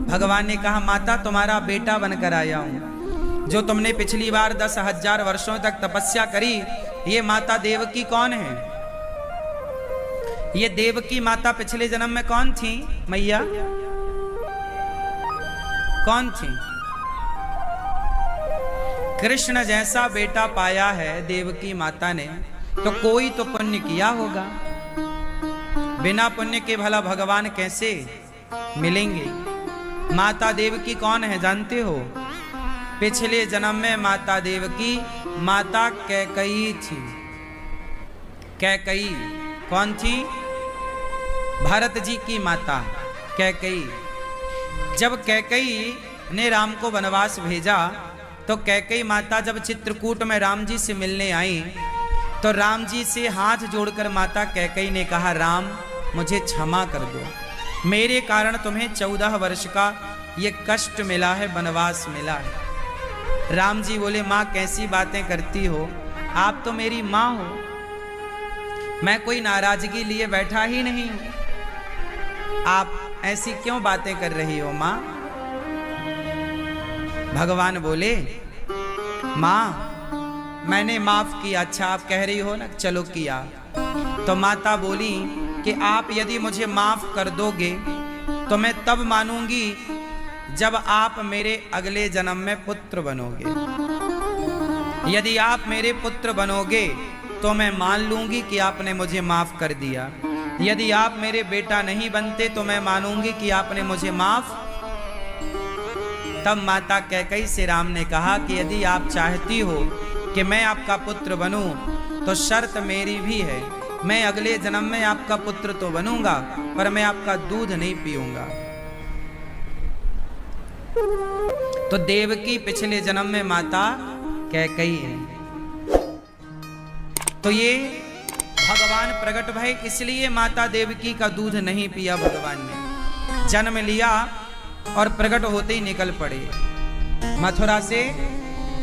भगवान ने कहा माता तुम्हारा बेटा बनकर आया हूं। जो तुमने पिछली बार 10,000 वर्षों तक तपस्या करी, ये माता देवकी कौन है? ये देवकी माता पिछले जन्म में कौन थी मैया? कौन थी? कृष्ण जैसा बेटा पाया है देवकी माता ने, तो कोई तो पुण्य किया होगा। बिना पुण्य के भला भगवान कैसे मिलेंगे? माता देवकी कौन है जानते हो? पिछले जन्म में माता देवकी माता कैकई थी। कैकई कौन थी? भरत जी की माता कैकई। जब कैकई ने राम को वनवास भेजा, तो कैकई माता जब चित्रकूट में राम जी से मिलने आई, तो राम जी से हाथ जोड़कर माता कैकई ने कहा, राम मुझे क्षमा कर दो, मेरे कारण तुम्हें 14 वर्ष का ये कष्ट मिला है, वनवास मिला है। राम जी बोले, माँ कैसी बातें करती हो, आप तो मेरी माँ हो, मैं कोई नाराजगी लिए बैठा ही नहीं हूं, आप ऐसी क्यों बातें कर रही हो माँ? भगवान बोले, माँ मैंने माफ किया। अच्छा आप कह रही हो ना, चलो किया। तो माता बोली कि आप यदि मुझे माफ कर दोगे तो मैं तब मानूंगी जब आप मेरे अगले जन्म में पुत्र बनोगे। यदि आप मेरे पुत्र बनोगे तो मैं मान लूंगी कि आपने मुझे माफ कर दिया। यदि आप मेरे बेटा नहीं बनते तो मैं मानूंगी कि आपने मुझे माफ। तब माता कैकई से राम ने कहा कि यदि आप चाहती हो कि मैं आपका पुत्र बनूं, तो शर्त मेरी भी है, मैं अगले जन्म में आपका पुत्र तो बनूंगा, पर मैं आपका दूध नहीं पीऊंगा। तो देवकी पिछले जन्म में माता कैकई है। तो ये भगवान प्रकट भय, इसलिए माता देवकी का दूध नहीं पिया भगवान ने। जन्म लिया और प्रकट होते ही निकल पड़े मथुरा से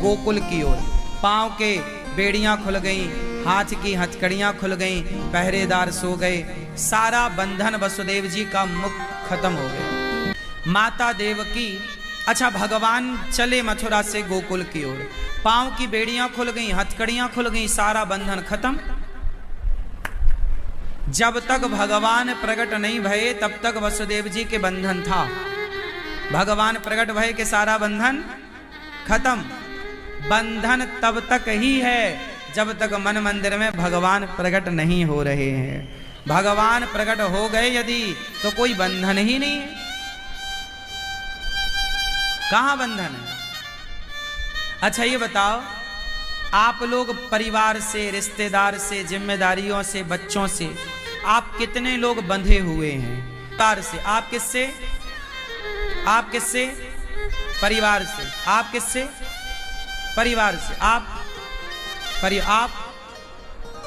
गोकुल की ओर। पांव के बेड़ियां खुल गईं, हाथ की हथकड़ियां खुल गईं, पहरेदार सो गए, सारा बंधन वसुदेव जी का मुख खत्म हो गया। माता देवकी, अच्छा भगवान चले मथुरा से गोकुल की ओर, पांव की बेड़ियां खुल गईं, हथकड़ियां खुल गईं, सारा बंधन खत्म। जब तक भगवान प्रकट नहीं भये तब तक वसुदेव जी के बंधन था। भगवान प्रकट भय के सारा बंधन खत्म। बंधन तब तक ही है जब तक मन मंदिर में भगवान प्रकट नहीं हो रहे हैं। भगवान प्रकट हो गए यदि, तो कोई बंधन ही नहीं है। कहां बंधन है? अच्छा ये बताओ, आप लोग परिवार से, रिश्तेदार से, जिम्मेदारियों से, बच्चों से आप कितने लोग बंधे हुए हैं? तार से। आप किससे? आप किससे? परिवार से। आप किससे? परिवार से। आप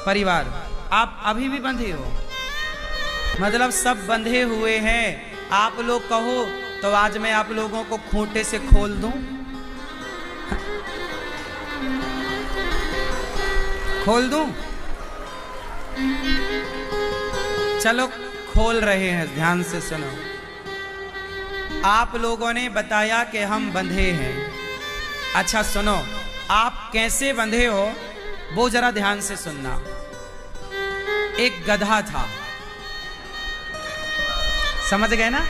परिवार। आप अभी भी बंधे हो, मतलब सब बंधे हुए हैं। आप लोग कहो तो आज मैं आप लोगों को खूंटे से खोल दूं? खोल दूं? चलो खोल रहे हैं, ध्यान से सुनो। आप लोगों ने बताया कि हम बंधे हैं। अच्छा सुनो, आप कैसे बंधे हो वो जरा ध्यान से सुनना। एक गधा था, समझ गए ना?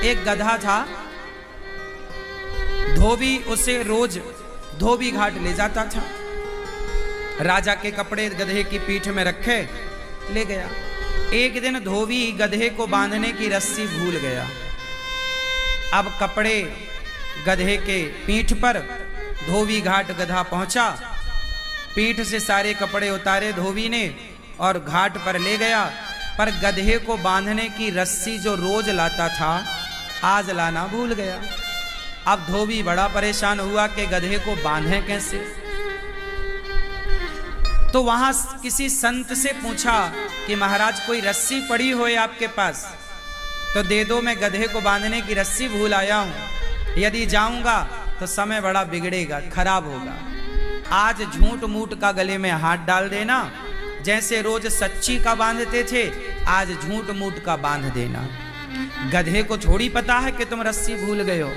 एक गधा था, धोबी उसे रोज धोबी घाट ले जाता था। राजा के कपड़े गधे की पीठ में रखे ले गया। एक दिन धोबी गधे को बांधने की रस्सी भूल गया। अब कपड़े गधे के पीठ पर, धोबी घाट गधा पहुंचा, पीठ से सारे कपड़े उतारे धोबी ने और घाट पर ले गया। पर गधे को बांधने की रस्सी जो रोज लाता था, आज लाना भूल गया। अब धोबी बड़ा परेशान हुआ कि गधे को बांधे कैसे। तो वहां किसी संत से पूछा कि महाराज कोई रस्सी पड़ी हो आपके पास तो दे दो, मैं गधे को बांधने की रस्सी भूल आया हूं। यदि जाऊंगा तो समय बड़ा बिगड़ेगा, खराब होगा। आज झूठ मूठ का गले में हाथ डाल देना, जैसे रोज सच्ची का बांधते थे आज झूठ मूठ का बांध देना। गधे को थोड़ी पता है कि तुम रस्सी भूल गए हो।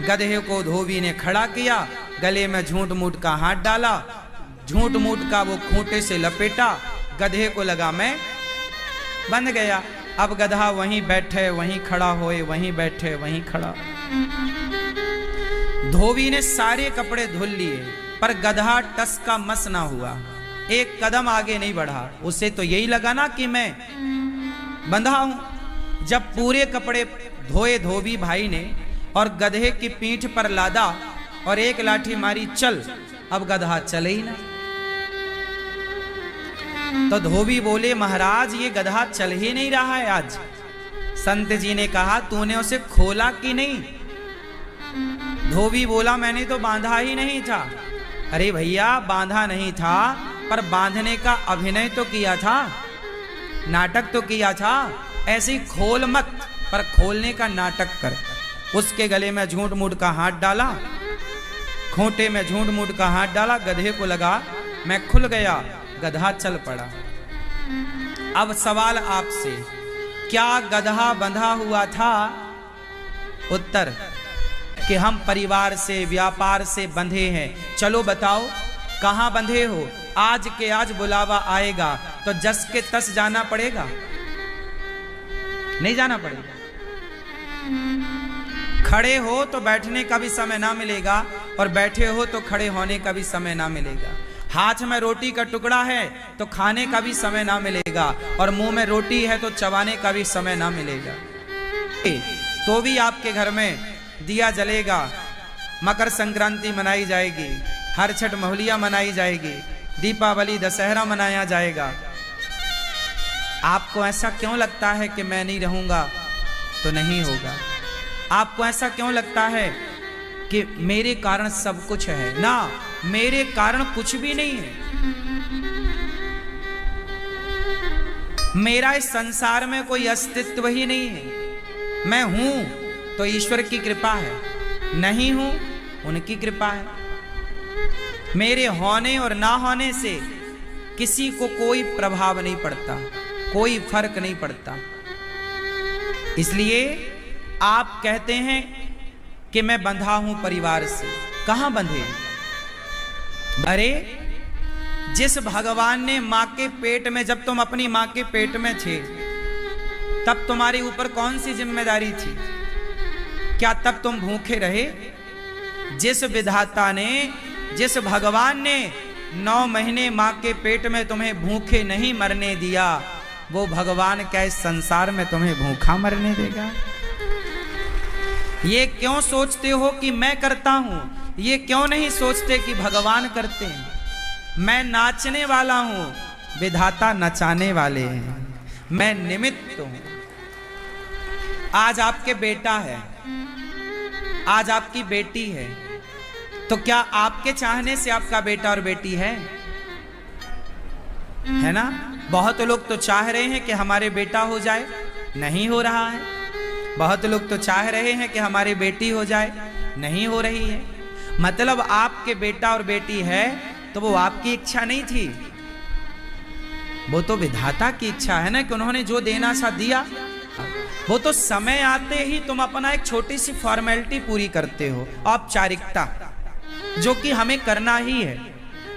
गधे को धोबी ने खड़ा किया, गले में झूठ मूठ का हाथ डाला, झूठ मूठ का वो खूंटे से लपेटा, गधे को लगा मैं बंध गया। अब गधा वहीं बैठे वहीं खड़ा होए, वहीं बैठे वहीं खड़ा। धोबी ने सारे कपड़े धुल लिए, पर गधा टस का मस ना हुआ, एक कदम आगे नहीं बढ़ा। उसे तो यही लगा ना कि मैं बंधा हूं। जब पूरे कपड़े धोए धोबी भाई ने और गधे की पीठ पर लादा और एक लाठी मारी, चल। अब गधा चले ही ना। तो धोबी बोले, महाराज ये गधा चल ही नहीं रहा है आज। संत जी ने कहा, तूने उसे खोला कि नहीं? धोबी बोला, मैंने तो बांधा ही नहीं था। अरे भैया, बांधा नहीं था, पर बांधने का अभिनय तो किया था, नाटक तो किया था। ऐसे ही खोल मत, पर खोलने का नाटक कर। उसके गले में झूठ मूठ का हाथ डाला, खूंटे में झूठ मूठ का हाथ डाला, गधे को लगा मैं खुल गया, गधा चल पड़ा। अब सवाल आपसे, क्या गधा बंधा हुआ था? उत्तर, कि हम परिवार से व्यापार से बंधे हैं। चलो बताओ कहां बंधे हो? आज के आज बुलावा आएगा तो जस के तस जाना पड़ेगा, नहीं जाना पड़ेगा। खड़े हो तो बैठने का भी समय ना मिलेगा, और बैठे हो तो खड़े होने का भी समय ना मिलेगा। हाथ में रोटी का टुकड़ा है तो खाने का भी समय ना मिलेगा, और मुंह में रोटी है तो चबाने का भी समय ना मिलेगा। तो भी आपके घर में दिया जलेगा, मकर संक्रांति मनाई जाएगी, हर छठ मोहलिया मनाई जाएगी, दीपावली दशहरा मनाया जाएगा। आपको ऐसा क्यों लगता है कि मैं नहीं रहूंगा तो नहीं होगा? आपको ऐसा क्यों लगता है कि मेरे कारण सब कुछ है? ना, मेरे कारण कुछ भी नहीं है। मेरा इस संसार में कोई अस्तित्व ही नहीं है। मैं हूं तो ईश्वर की कृपा है, नहीं हूं उनकी कृपा है। मेरे होने और ना होने से किसी को कोई प्रभाव नहीं पड़ता, कोई फर्क नहीं पड़ता। इसलिए आप कहते हैं कि मैं बंधा हूं परिवार से। कहां बंधे? अरे जिस भगवान ने मां के पेट में, जब तुम अपनी मां के पेट में थे, तब तुम्हारे ऊपर कौन सी जिम्मेदारी थी? क्या तब तुम भूखे रहे? जिस विधाता ने, जिस भगवान ने 9 महीने मां के पेट में तुम्हें भूखे नहीं मरने दिया, वो भगवान क्या इस संसार में तुम्हें भूखा मरने देगा? ये क्यों सोचते हो कि मैं करता हूं? ये क्यों नहीं सोचते कि भगवान करते हैं? मैं नाचने वाला हूं, विधाता नचाने वाले हैं। मैं निमित्त हूं। आज आपके बेटा है, आज आपकी बेटी है, तो क्या आपके चाहने से आपका बेटा और बेटी है ना? बहुत लोग तो चाह रहे हैं कि हमारे बेटा हो जाए, नहीं हो रहा है। बहुत लोग तो चाह रहे हैं कि हमारी बेटी हो जाए, नहीं हो रही है। मतलब आपके बेटा और बेटी है तो वो आपकी इच्छा नहीं थी, वो तो विधाता की इच्छा है ना, कि उन्होंने जो देना सा दिया। वो तो समय आते ही तुम अपना एक छोटी सी फॉर्मेलिटी पूरी करते हो, औपचारिकता, जो कि हमें करना ही है,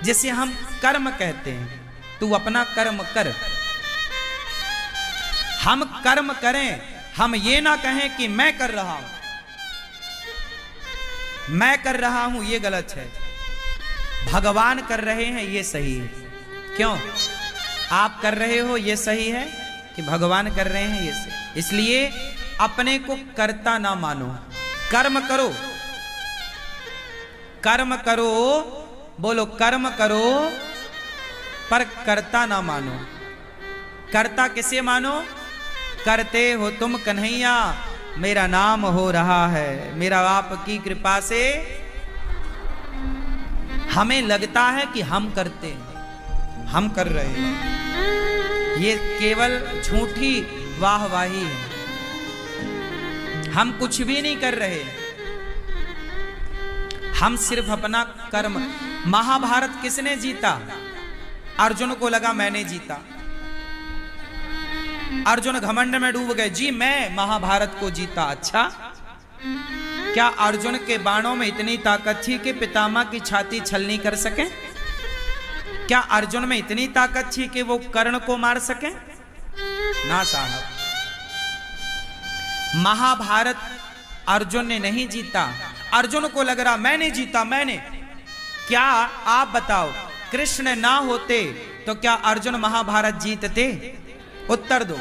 जिसे हम कर्म कहते हैं। तू अपना कर्म कर, हम कर्म करें, हम ये ना कहें कि मैं कर रहा हूं, मैं कर रहा हूं ये गलत है, भगवान कर रहे हैं ये सही है। क्यों? आप कर रहे हो ये सही है कि भगवान कर रहे हैं ये सही? इसलिए अपने को कर्ता ना मानो, कर्म करो, कर्म करो, बोलो कर्म करो, पर कर्ता ना मानो। कर्ता किसे मानो? करते हो तुम कन्हैया, मेरा नाम हो रहा है, मेरा आपकी कृपा से। हमें लगता है कि हम करते हैं, हम कर रहे हैं, ये केवल झूठी वाहवाही है। हम कुछ भी नहीं कर रहे, हम सिर्फ अपना कर्म। महाभारत किसने जीता? अर्जुन को लगा मैंने जीता, अर्जुन घमंड में डूब गए, जी मैं महाभारत को जीता। अच्छा, क्या अर्जुन के बाणों में इतनी ताकत थी कि पितामह की छाती छलनी कर सके? क्या अर्जुन में इतनी ताकत थी कि वो कर्ण को मार सके? ना साहब, महाभारत अर्जुन ने नहीं जीता। अर्जुन को लग रहा मैंने जीता, मैंने। क्या आप बताओ, कृष्ण ना होते तो क्या अर्जुन महाभारत जीतते? उत्तर दो।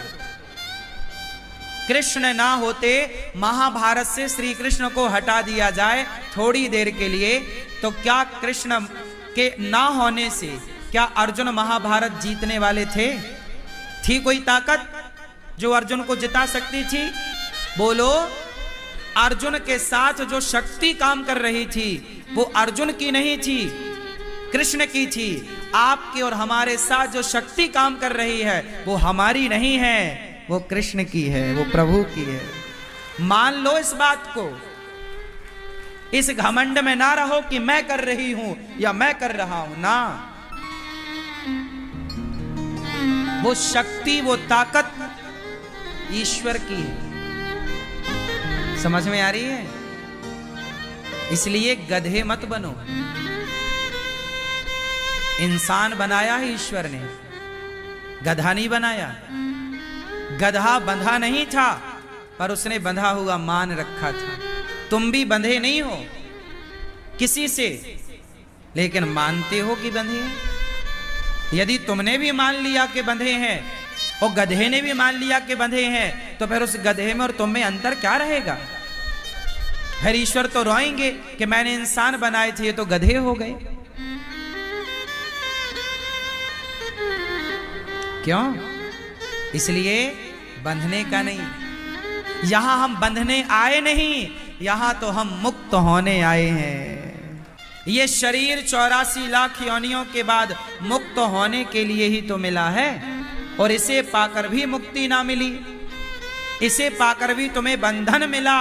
कृष्ण ना होते, महाभारत से श्री कृष्ण को हटा दिया जाए थोड़ी देर के लिए, तो क्या कृष्ण के ना होने से क्या अर्जुन महाभारत जीतने वाले थे? थी कोई ताकत जो अर्जुन को जिता सकती थी? बोलो। अर्जुन के साथ जो शक्ति काम कर रही थी वो अर्जुन की नहीं थी, कृष्ण की थी। आपके और हमारे साथ जो शक्ति काम कर रही है वो हमारी नहीं है, वो कृष्ण की है, वो प्रभु की है। मान लो इस बात को। इस घमंड में ना रहो कि मैं कर रही हूं या मैं कर रहा हूं ना। वो शक्ति, वो ताकत ईश्वर की है। समझ में आ रही है? इसलिए गधे मत बनो। इंसान बनाया है ईश्वर ने, गधा नहीं बनाया। गधा बंधा नहीं था, पर उसने बंधा हुआ मान रखा था। तुम भी बंधे नहीं हो किसी से, लेकिन मानते हो कि बंधे हैं। यदि तुमने भी मान लिया कि बंधे हैं और गधे ने भी मान लिया कि बंधे हैं, तो फिर उस गधे में और तुम में अंतर क्या रहेगा? फिर ईश्वर तो रोएंगे कि मैंने इंसान बनाए थे, ये तो गधे हो गए। क्यों? इसलिए बंधने का नहीं। यहां हम बंधने आए नहीं, यहां तो हम मुक्त होने आए हैं। ये शरीर 84 लाख योनियों के बाद मुक्त होने के लिए ही तो मिला है, और इसे पाकर भी मुक्ति ना मिली, इसे पाकर भी तुम्हें बंधन मिला,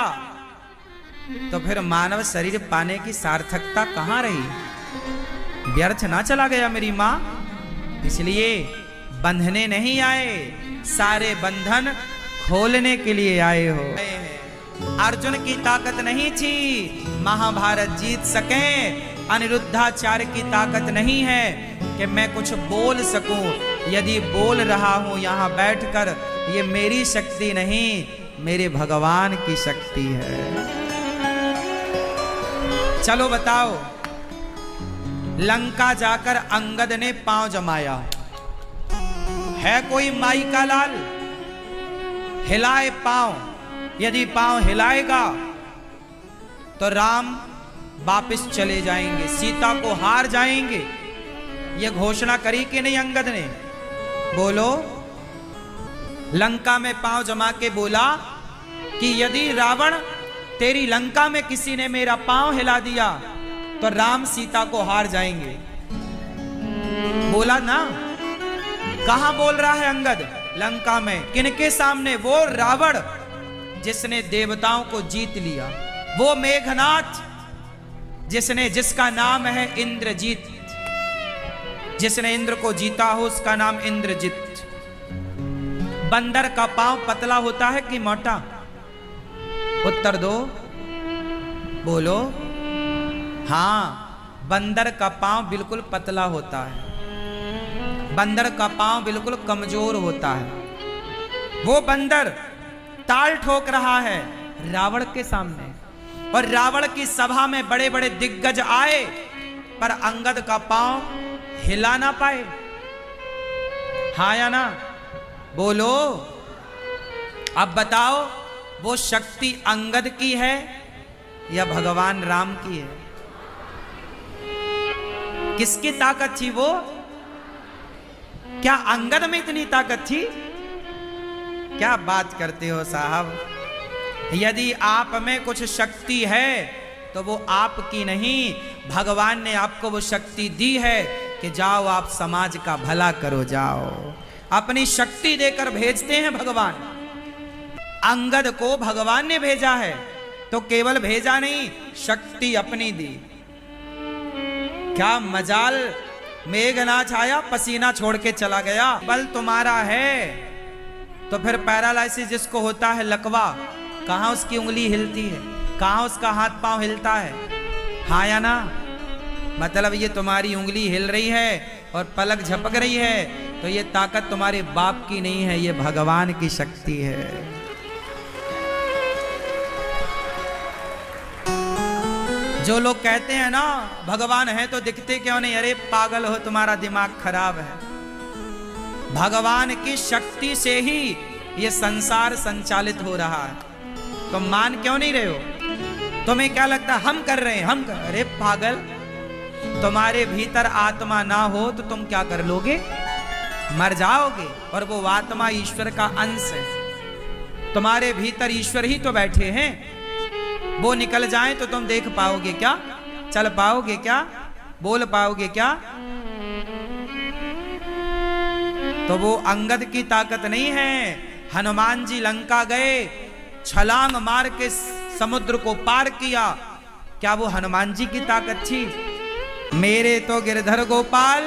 तो फिर मानव शरीर पाने की सार्थकता कहां रही? व्यर्थ ना चला गया मेरी मां। इसलिए बंधने नहीं आए, सारे बंधन खोलने के लिए आए हो। अर्जुन की ताकत नहीं थी महाभारत जीत सके, अनिरुद्धाचार्य की ताकत नहीं है कि मैं कुछ बोल सकूं। यदि बोल रहा हूं यहां बैठकर, ये मेरी शक्ति नहीं, मेरे भगवान की शक्ति है। चलो बताओ, लंका जाकर अंगद ने पांव जमाया, है कोई माई का लाल? हिलाए पांव, यदि पांव हिलाएगा तो राम वापस चले जाएंगे, सीता को हार जाएंगे। ये घोषणा करी कि नहीं अंगद ने? बोलो। लंका में पांव जमा के बोला कि यदि रावण, तेरी लंका में किसी ने मेरा पांव हिला दिया तो राम सीता को हार जाएंगे। बोला ना? कहां बोल रहा है अंगद? लंका में। किनके सामने? वो रावण जिसने देवताओं को जीत लिया, वो मेघनाथ जिसका नाम है इंद्रजीत, जिसने इंद्र को जीता हो उसका नाम इंद्रजीत। बंदर का पांव पतला होता है कि मोटा? उत्तर दो, बोलो। हां, बंदर का पांव बिल्कुल पतला होता है, बंदर का पांव बिल्कुल कमजोर होता है। वो बंदर ताल ठोक रहा है रावण के सामने, और रावण की सभा में बड़े बड़े दिग्गज आए, पर अंगद का पांव हिला ना पाए। हाँ या ना? बोलो। अब बताओ, वो शक्ति अंगद की है या भगवान राम की है? किसकी ताकत थी वो? क्या अंगद में इतनी ताकत थी? क्या बात करते हो साहब। यदि आप में कुछ शक्ति है तो वो आपकी नहीं, भगवान ने आपको वो शक्ति दी है कि जाओ आप समाज का भला करो। जाओ, अपनी शक्ति देकर भेजते हैं भगवान। अंगद को भगवान ने भेजा है, तो केवल भेजा नहीं, शक्ति अपनी दी। क्या मजाल, मेघनाथ आया, पसीना छोड़ के चला गया। बल तुम्हारा है, तो फिर पैरालाइसिस जिसको होता है, लकवा, कहाँ उसकी उंगली हिलती है, कहाँ उसका हाथ पांव हिलता है, हाँ या ना? मतलब ये तुम्हारी उंगली हिल रही है और पलक झपक रही है, तो ये ताकत तुम्हारे बाप की नहीं है, ये भगवान की शक्ति है। जो लोग कहते हैं ना भगवान है तो दिखते क्यों नहीं, अरे पागल हो, तुम्हारा दिमाग खराब है। भगवान की शक्ति से ही ये संसार संचालित हो रहा है। तुम मान क्यों नहीं रहे हो? तुम्हें क्या लगता है हम कर रहे हैं, हम कर, अरे पागल, तुम्हारे भीतर आत्मा ना हो तो तुम क्या कर लोगे? मर जाओगे। और वो आत्मा ईश्वर का अंश है, तुम्हारे भीतर ईश्वर ही तो बैठे हैं। वो निकल जाए तो तुम देख पाओगे क्या? चल पाओगे क्या? बोल पाओगे क्या? तो वो अंगद की ताकत नहीं है। हनुमान जी लंका गए, छलांग मार के समुद्र को पार किया, क्या वो हनुमान जी की ताकत थी? मेरे तो गिरधर गोपाल,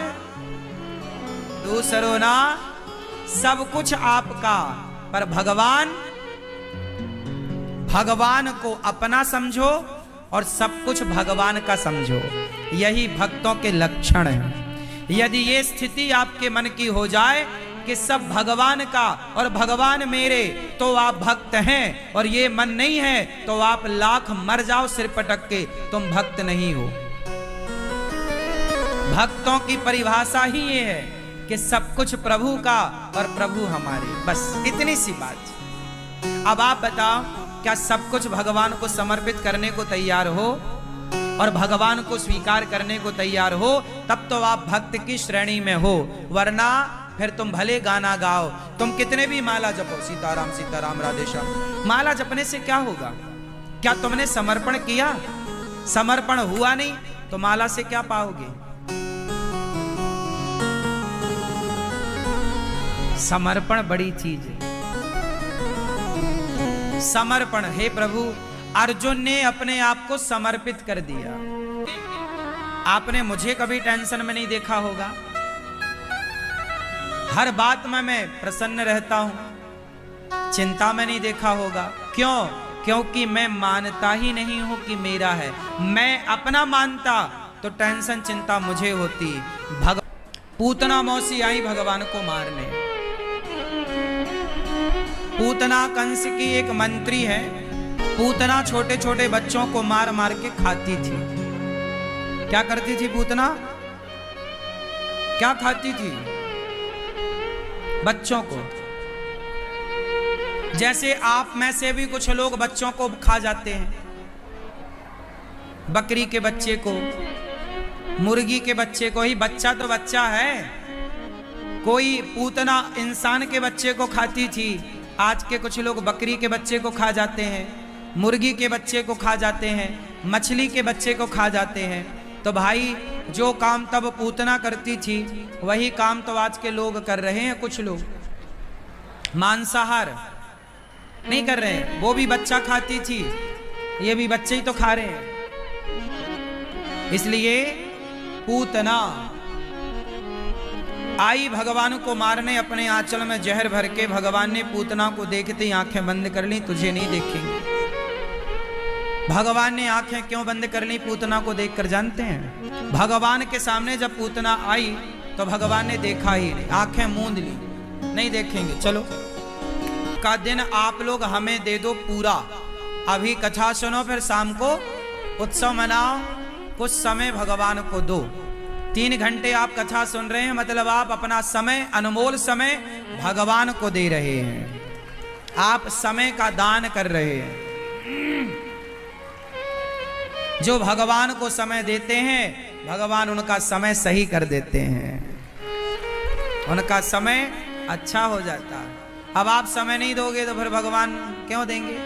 दूसरो ना, सब कुछ आपका, पर भगवान को अपना समझो और सब कुछ भगवान का समझो। यही भक्तों के लक्षण हैं। यदि ये स्थिति आपके मन की हो जाए कि सब भगवान का और भगवान मेरे, तो आप भक्त हैं। और ये मन नहीं है तो आप लाख मर जाओ सिर पटक के, तुम भक्त नहीं हो। भक्तों की परिभाषा ही ये है कि सब कुछ प्रभु का और प्रभु हमारे, बस इतनी सी बात। अब आप बताओ, क्या सब कुछ भगवान को समर्पित करने को तैयार हो और भगवान को स्वीकार करने को तैयार हो? तब तो आप भक्त की श्रेणी में हो, वरना फिर तुम भले गाना गाओ, तुम कितने भी माला जपो, सीताराम सीताराम राधे श्याम, माला जपने से क्या होगा? क्या तुमने समर्पण किया? समर्पण हुआ नहीं तो माला से क्या पाओगे? समर्पण बड़ी चीज है। समर्पण, हे प्रभु, अर्जुन ने अपने आप को समर्पित कर दिया। आपने मुझे कभी टेंशन में नहीं देखा होगा, हर बात में मैं प्रसन्न रहता हूं, चिंता में नहीं देखा होगा। क्यों? क्योंकि मैं मानता ही नहीं हूं कि मेरा है। मैं अपना मानता तो टेंशन चिंता मुझे होती। पूतना मौसी आई भगवान को मारने। पूतना कंस की एक मंत्री है। पूतना छोटे छोटे बच्चों को मार मार के खाती थी। क्या करती थी पूतना? क्या खाती थी? बच्चों को। जैसे आप में से भी कुछ लोग बच्चों को खा जाते हैं, बकरी के बच्चे को, मुर्गी के बच्चे को। ही बच्चा तो बच्चा है। कोई पूतना इंसान के बच्चे को खाती थी, आज के कुछ लोग बकरी के बच्चे को खा जाते हैं, मुर्गी के बच्चे को खा जाते हैं, मछली के बच्चे को खा जाते हैं। तो भाई, जो काम तब पूतना करती थी वही काम तो आज के लोग कर रहे हैं। कुछ लोग मांसाहार नहीं कर रहे हैं, वो भी बच्चा खाती थी, ये भी बच्चे ही तो खा रहे हैं। इसलिए पूतना आई भगवान को मारने, अपने आंचल में जहर भर के। भगवान ने पूतना को देखते ही आंखें बंद कर ली, तुझे नहीं देखेंगे। भगवान ने आंखें क्यों बंद कर ली पूतना को देखकर, जानते हैं? भगवान के सामने जब पूतना आई तो भगवान ने देखा ही नहीं, आंखें मूंद ली, नहीं देखेंगे। चलो का दिन आप लोग हमें दे दो पूरा, अभी कथा सुनो, फिर शाम को उत्सव मनाओ, कुछ समय भगवान को दो। 3 घंटे आप कथा सुन रहे हैं, मतलब आप अपना समय, अनमोल समय भगवान को दे रहे हैं। आप समय का दान कर रहे हैं। जो भगवान को समय देते हैं, भगवान उनका समय सही कर देते हैं, उनका समय अच्छा हो जाता है। अब आप समय नहीं दोगे तो फिर भगवान क्यों देंगे?